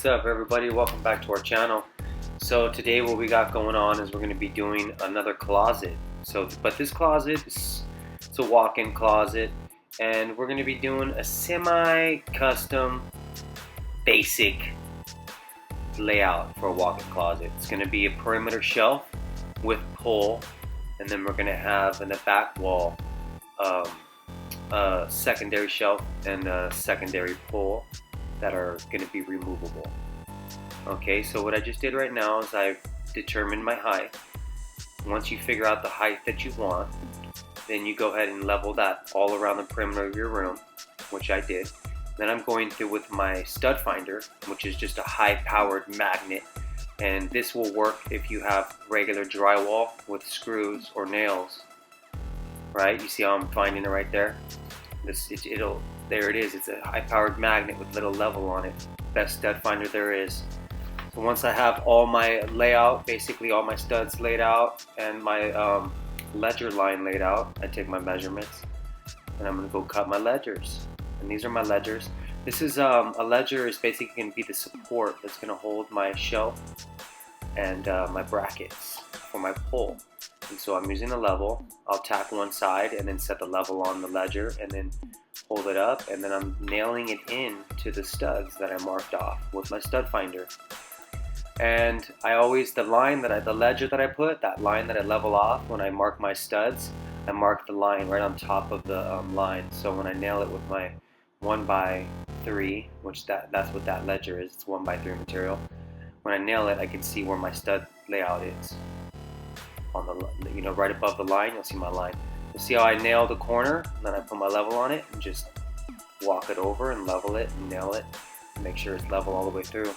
What's up, everybody? Welcome back to our channel. So today what we got going on is we're going to be doing another closet. But this closet it's a walk-in closet, and we're going to be doing a semi-custom basic layout for a walk-in closet. It's going to be a perimeter shelf with pull, and then we're going to have in the back wall a secondary shelf and a secondary pull that are going to be removable. Okay, so what I just did right now is I've determined my height. Once you figure out the height that you want, then you go ahead and level that all around the perimeter of your room, which I did. Then I'm going through with my stud finder, which is just a high-powered magnet, and this will work if you have regular drywall with screws or nails. Right? You see how I'm finding it right there? There it is. It's a high-powered magnet with little level on it. Best stud finder there is. So once I have all my layout, basically all my studs laid out and my ledger line laid out, I take my measurements and I'm going to go cut my ledgers. And these are my ledgers. This is a ledger is basically going to be the support that's going to hold my shelf and my brackets for my pole. And so I'm using a level. I'll tack one side and then set the level on the ledger and then hold it up, and then I'm nailing it in to the studs that I marked off with my stud finder. And I always, the ledger that I put, that line that I level off when I mark my studs, I mark the line right on top of the line. So when I nail it with my 1x3, which that's what that ledger is, it's 1x3 material. When I nail it, I can see where my stud layout is. On the, right above the line, you'll see my line. You see how I nail the corner, and then I put my level on it and just walk it over and level it and nail it and make sure it's level all the way through.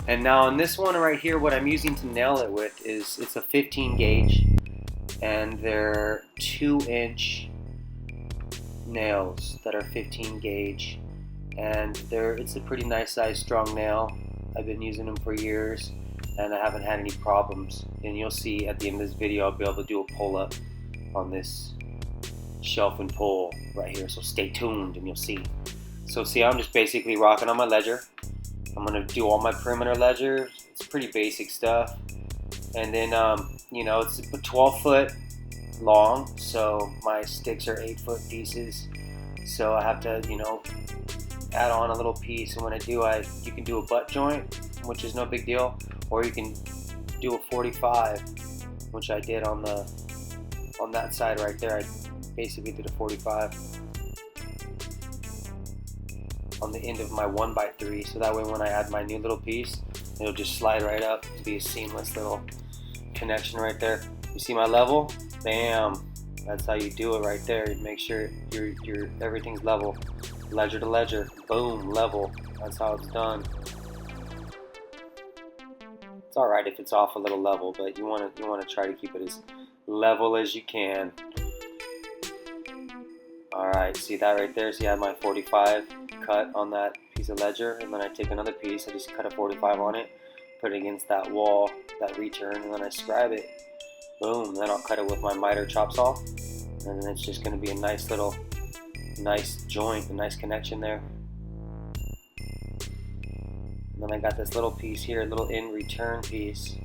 And now on this one right here, what I'm using to nail it with is, it's a 15 gauge, and they're 2-inch nails that are 15 gauge, and it's a pretty nice size strong nail. I've been using them for years and I haven't had any problems, and you'll see at the end of this video I'll be able to do a pull up on this shelf and pull right here, so stay tuned and you'll see. So see, I'm just basically rocking on my ledger. I'm gonna do all my perimeter ledgers. It's pretty basic stuff, and then it's 12 foot long, so my sticks are 8-foot pieces, so I have to add on a little piece. And when I do, you can do a butt joint, which is no big deal, or you can do a 45, which I did on that side right there. I basically did a 45 on the end of my 1x3, so that way when I add my new little piece, it'll just slide right up to be a seamless little connection right there. You see my level? Bam! That's how you do it right there. You make sure everything's level, ledger to ledger. Boom, level. That's how it's done. It's all right if it's off a little level, but you want to try to keep it as level as you can. Alright, see that right there? See I have my 45 cut on that piece of ledger, and then I take another piece, I just cut a 45 on it, put it against that wall, that return, and then I scribe it. Boom, then I'll cut it with my miter chop saw, and then it's just going to be a nice joint, a nice connection there. And then I got this little piece here, a little in return piece.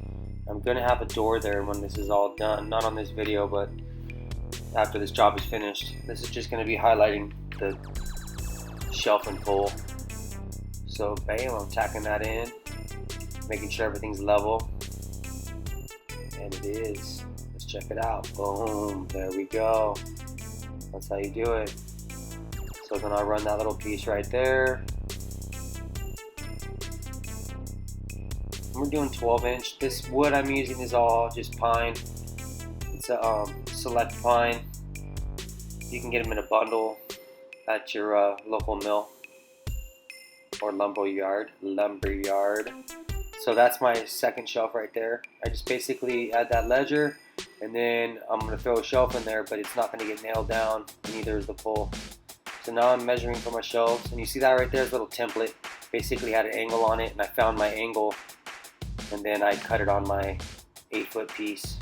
I'm going to have a door there when this is all done, not on this video, but after this job is finished. This is just going to be highlighting the shelf and pull. So bam, I'm tacking that in, making sure everything's level, and it is. Let's check it out. Boom, there we go. That's how you do it. So then I'll run that little piece right there. We're doing 12-inch. This wood I'm using is all just pine. It's a select pine. You can get them in a bundle at your local mill or lumber yard. So that's my second shelf right there. I just basically add that ledger, and then I'm going to throw a shelf in there, but it's not going to get nailed down, neither is the pull. So now I'm measuring for my shelves, and you see that right there is a little template. Basically had an angle on it, and I found my angle, and then I cut it on my 8-foot piece.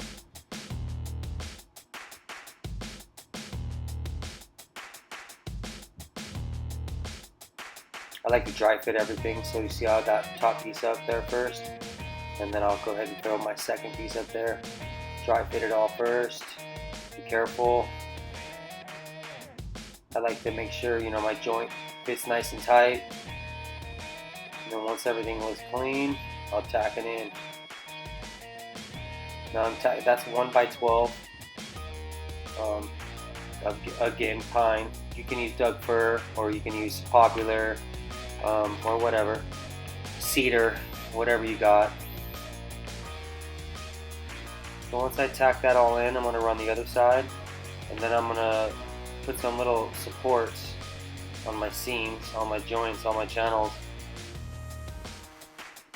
I like to dry fit everything, so you see how I got top piece up there first, and then I'll go ahead and throw my second piece up there. Dry fit it all first. Be careful. I like to make sure, you know, my joint fits nice and tight. And then once everything was clean, I'll tack it in. Now that's 1x12. Again, pine. You can use Doug fir, or you can use popular, or whatever. Cedar, whatever you got. So once I tack that all in, I'm going to run the other side, and then I'm going to put some little supports on my seams, on my joints, on my channels,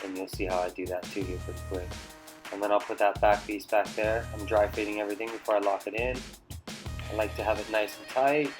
and you'll see how I do that too here pretty quick. And then I'll put that back piece back there. I'm dry fitting everything before I lock it in. I like to have it nice and tight.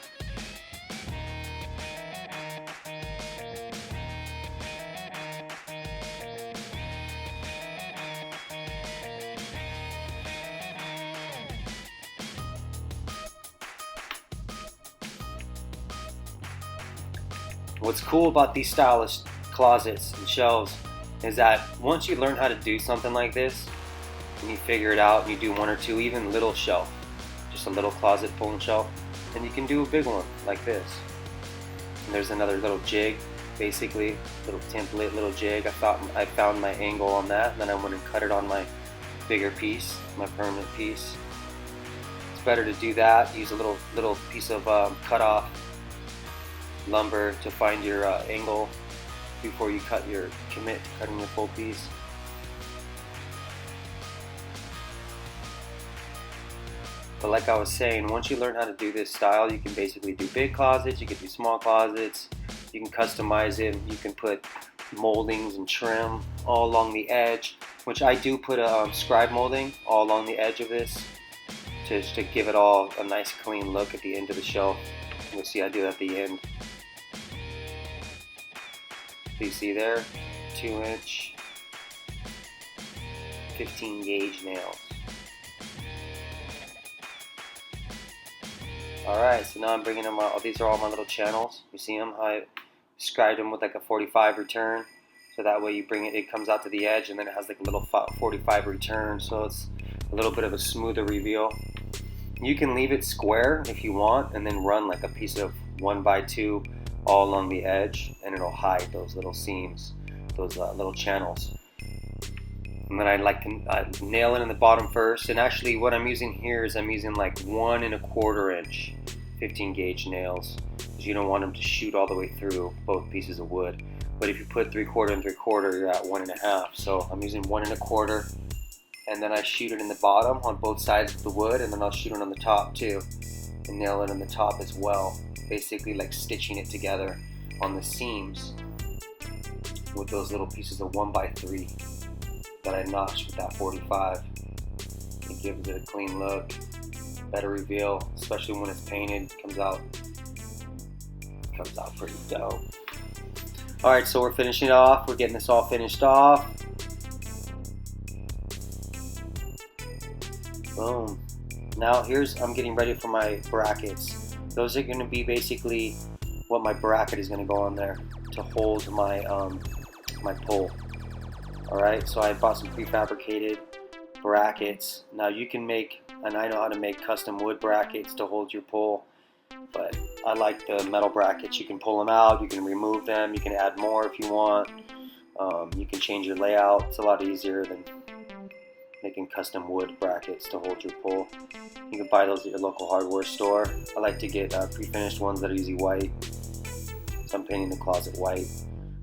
What's cool about these stylish closets and shelves is that once you learn how to do something like this, and you figure it out, and you do one or two, even little shelf, just a little closet pulling shelf, then you can do a big one like this. And there's another little jig, basically, little template, little jig. I found my angle on that, and then I went and cut it on my bigger piece, my permanent piece. It's better to do that. Use a little piece of cut off lumber to find your angle before you commit to cutting your full piece. But like I was saying, once you learn how to do this style, you can basically do big closets, you can do small closets, you can customize it, you can put moldings and trim all along the edge, which I do put a scribe molding all along the edge of this just to give it all a nice clean look at the end of the shelf. You'll see I do it at the end. So you see there, 2-inch, 15 gauge nails. Alright, so now I'm bringing them out. These are all my little channels. You see them? I scribed them with like a 45 return. So that way you bring it, it comes out to the edge, and then it has like a little 45 return. So it's a little bit of a smoother reveal. You can leave it square if you want, and then run like a piece of 1x2 all along the edge, and it'll hide those little seams, those little channels. And then I like to nail it in the bottom first. And actually what I'm using here is I'm using like 1 1/4 inch 15 gauge nails, because you don't want them to shoot all the way through both pieces of wood. But if you put 3/4 and 3/4, you're at 1 1/2. So I'm using 1 1/4, and then I shoot it in the bottom on both sides of the wood, and then I'll shoot it on the top too, and nail it on the top as well. Basically like stitching it together on the seams with those little pieces of 1x3 that I notched with that 45. It gives it a clean look, better reveal, especially when it's painted. Comes out pretty dope. Alright, so we're finishing off. We're getting this all finished off. Boom. Now I'm getting ready for my brackets. Those are going to be basically what my bracket is going to go on there to hold my my pole. Alright, so I bought some prefabricated brackets. Now you can make, and I know how to make custom wood brackets to hold your pole, but I like the metal brackets. You can pull them out, you can remove them, you can add more if you want. You can change your layout. It's a lot easier than making custom wood brackets to hold your pole. You can buy those at your local hardware store. I like to get pre-finished ones that are usually white, so I'm painting the closet white.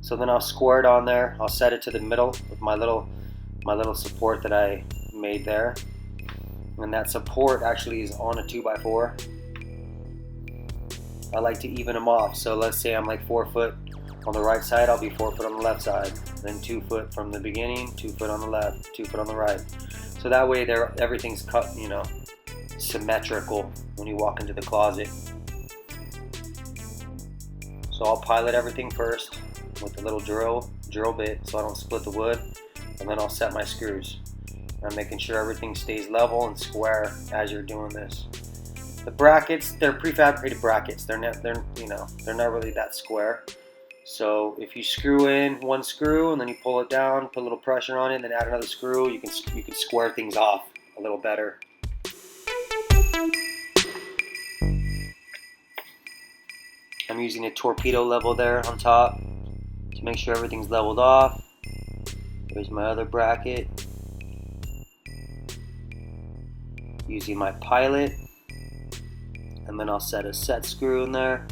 So then I'll square it on there. I'll set it to the middle with my little support that I made there. And that support actually is on a 2x4. I like to even them off. So let's say I'm like 4 foot on the right side, I'll be 4 foot on the left side. Then 2 foot from the beginning, 2 foot on the left, 2 foot on the right. So that way everything's cut, you know, symmetrical when you walk into the closet. So I'll pilot everything first with the little drill bit so I don't split the wood, and then I'll set my screws. I'm making sure everything stays level and square as you're doing this. The brackets, they're prefabricated brackets. They're not really that square. So if you screw in one screw and then you pull it down, put a little pressure on it, and then add another screw, you can square things off a little better. I'm using a torpedo level there on top to make sure everything's leveled off. There's my other bracket. Using my pilot, and then I'll set a set screw in there,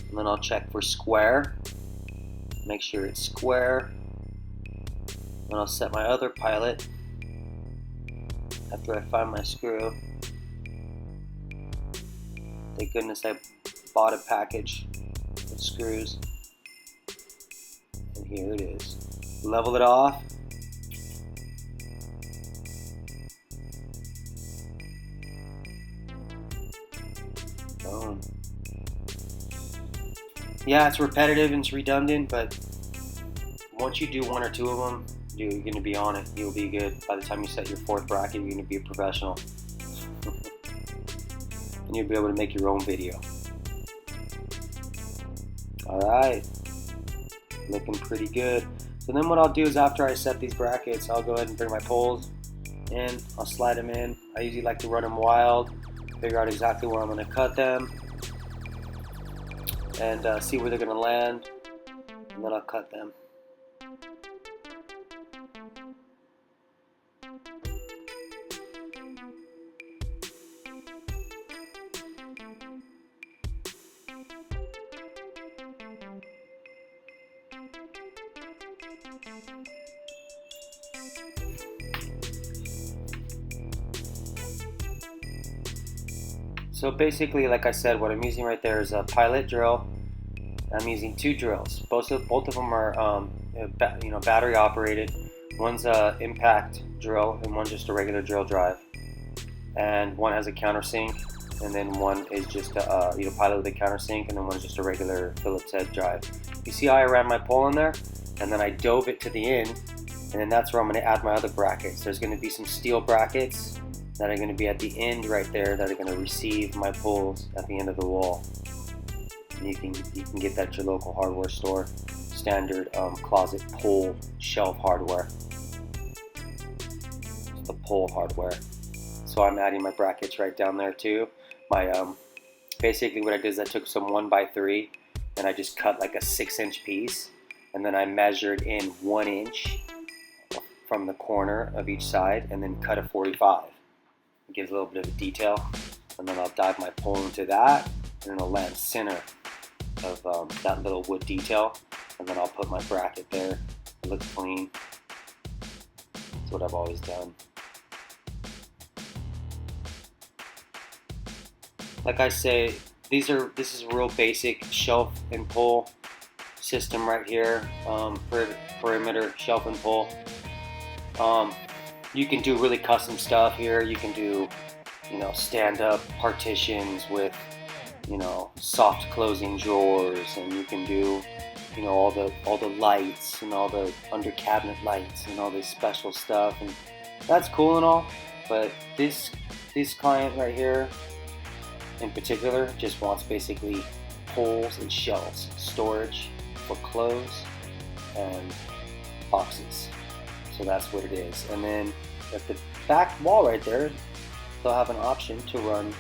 and then I'll check for square, make sure it's square. Then I'll set my other pilot after I find my screw. Thank goodness I bought a package of screws, and here it is. Level it off. Boom. Yeah, it's repetitive and it's redundant, but once you do one or two of them, you're going to be on it. You'll be good. By the time you set your fourth bracket, you're going to be a professional. And you'll be able to make your own video. Alright. Looking pretty good. So then what I'll do is after I set these brackets, I'll go ahead and bring my poles in. I'll slide them in. I usually like to run them wild, figure out exactly where I'm going to cut them, and see where they're going to land, and then I'll cut them. So basically, like I said, what I'm using right there is a pilot drill. I'm using two drills. Both of them are battery operated. One's a impact drill and one's just a regular drill drive. And one has a countersink, and then one is just a pilot with a countersink, and then one's just a regular Phillips head drive. You see how I ran my pole in there, and then I dove it to the end, and then that's where I'm going to add my other brackets. There's going to be some steel brackets that are going to be at the end right there that are going to receive my poles at the end of the wall. And you can get that at your local hardware store. Standard closet pole shelf hardware. It's the pole hardware. So I'm adding my brackets right down there too. My basically what I did is I took some 1x3 and I just cut like a 6-inch piece, and then I measured in 1 inch from the corner of each side, and then cut a 45. It gives a little bit of detail, and then I'll dive my pole into that, and then it'll land center of that little wood detail, and then I'll put my bracket there. It looks clean. That's what I've always done. Like I say, this is a real basic shelf and pole system right here, perimeter shelf and pole. You can do really custom stuff here. You can do, stand-up partitions with, soft closing drawers, and you can do, all the lights and all the under cabinet lights and all this special stuff, and that's cool and all. But this client right here, in particular, just wants basically poles and shelves, storage for clothes and boxes. So that's what it is. And then at the back wall right there, they'll have an option to run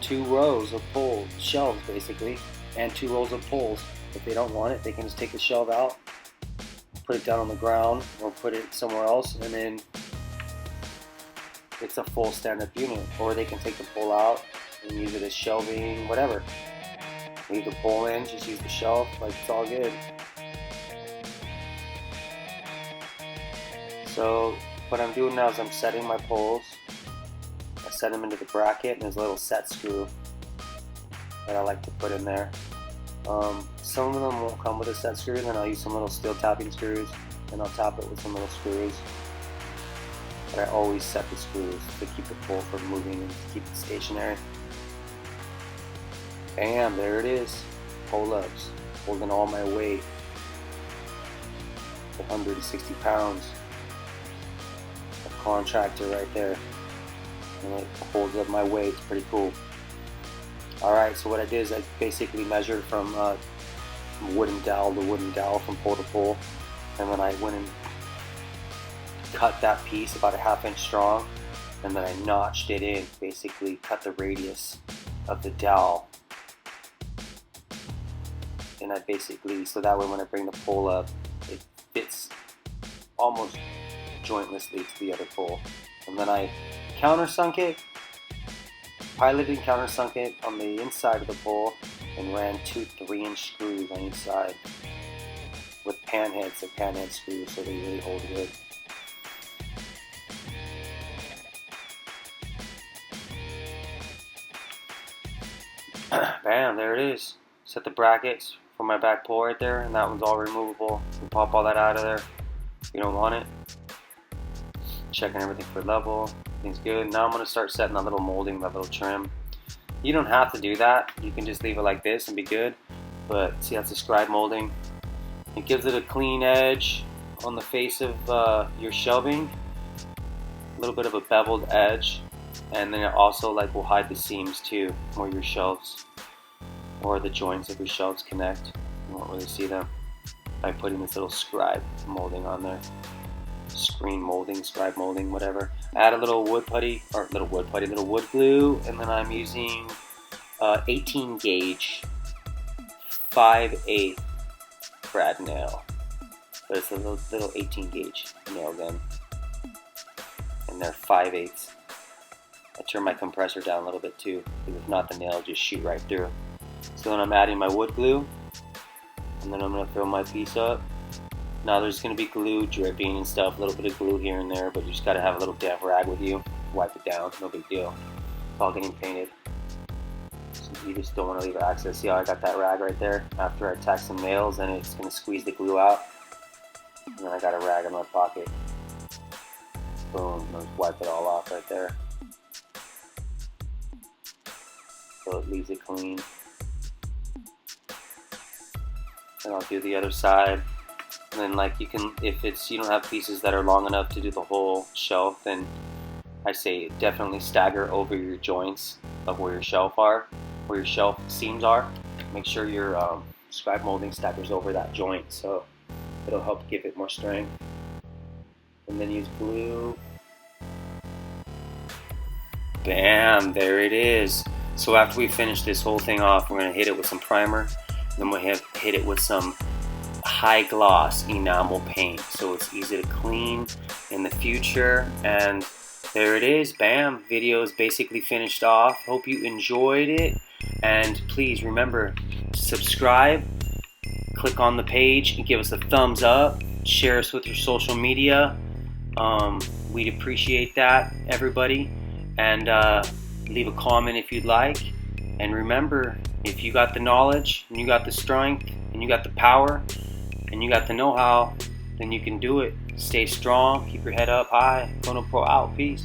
2 rows of pole shelves basically, and 2 rows of poles. If they don't want it, they can just take the shelf out, put it down on the ground, or put it somewhere else, and then it's a full stand-up unit. Or they can take the pole out and use it as shelving, whatever. Leave the pole in, just use the shelf, like it's all good. So what I'm doing now is I'm setting my poles. I set them into the bracket, and there's a little set screw that I like to put in there. Some of them won't come with a set screw, and then I'll use some little steel tapping screws, and I'll tap it with some little screws. But I always set the screws to keep the pole from moving and to keep it stationary. Bam, there it is. Pull-ups, holding all my weight. 160 pounds. A contractor right there. And it holds up my weight. It's pretty cool. Alright, so what I did is I basically measured from wooden dowel to wooden dowel, from pole to pole, and then I went and cut that piece about a 1/2 inch strong, and then I notched it in, basically cut the radius of the dowel, and I basically, so that way when I bring the pole up, it fits almost jointlessly to the other pole. And then I countersunk it, piloted and countersunk it on the inside of the pole, and ran 2 3-inch screws on each side with pan heads, so pan head screws, so they really hold good. Bam, there it is. Set the brackets for my back pole right there, and that one's all removable. You can pop all that out of there if you don't want it. Checking everything for level, everything's good. Now I'm going to start setting that little molding, that little trim. You don't have to do that, you can just leave it like this and be good. But see, that's a scribe molding. It gives it a clean edge on the face of your shelving, a little bit of a beveled edge, and then it also will hide the seams too, where your shelves or the joints of your shelves connect. You won't really see them by putting this little scribe molding on there. Screen molding, scribe molding, whatever. Add a little wood glue, and then I'm using 18 gauge 5/8 brad nail. But it's a little 18 gauge nail gun, and they're 5/8. I turn my compressor down a little bit too, because if not, the nail will just shoot right through. So then I'm adding my wood glue, and then I'm going to fill my piece up. Now there's going to be glue dripping and stuff, a little bit of glue here and there, but you just got to have a little damp rag with you. Wipe it down, no big deal. It's all getting painted. So you just don't want to leave access. See how I got that rag right there? After I tack some nails, and it's going to squeeze the glue out. And then I got a rag in my pocket. Boom, just wipe it all off right there. So it leaves it clean. And I'll do the other side. And then you can, if you don't have pieces that are long enough to do the whole shelf, then I say definitely stagger over your joints of where your shelf seams are. Make sure your scribe molding staggers over that joint, so it'll help give it more strength. And then use glue. Bam, there it is. So after we finish this whole thing off, we're going to hit it with some primer. Then we'll hit it with some high gloss enamel paint, so it's easy to clean in the future. And there it is. Bam, video is basically finished off. Hope you enjoyed it, and please remember, subscribe, click on the page and give us a thumbs up, share us with your social media. We'd appreciate that, everybody. And leave a comment if you'd like. And remember, if you got the knowledge, and you got the strength, and you got the power, and you got the know-how, then you can do it. Stay strong, keep your head up high. Gunnar Pro out. Peace.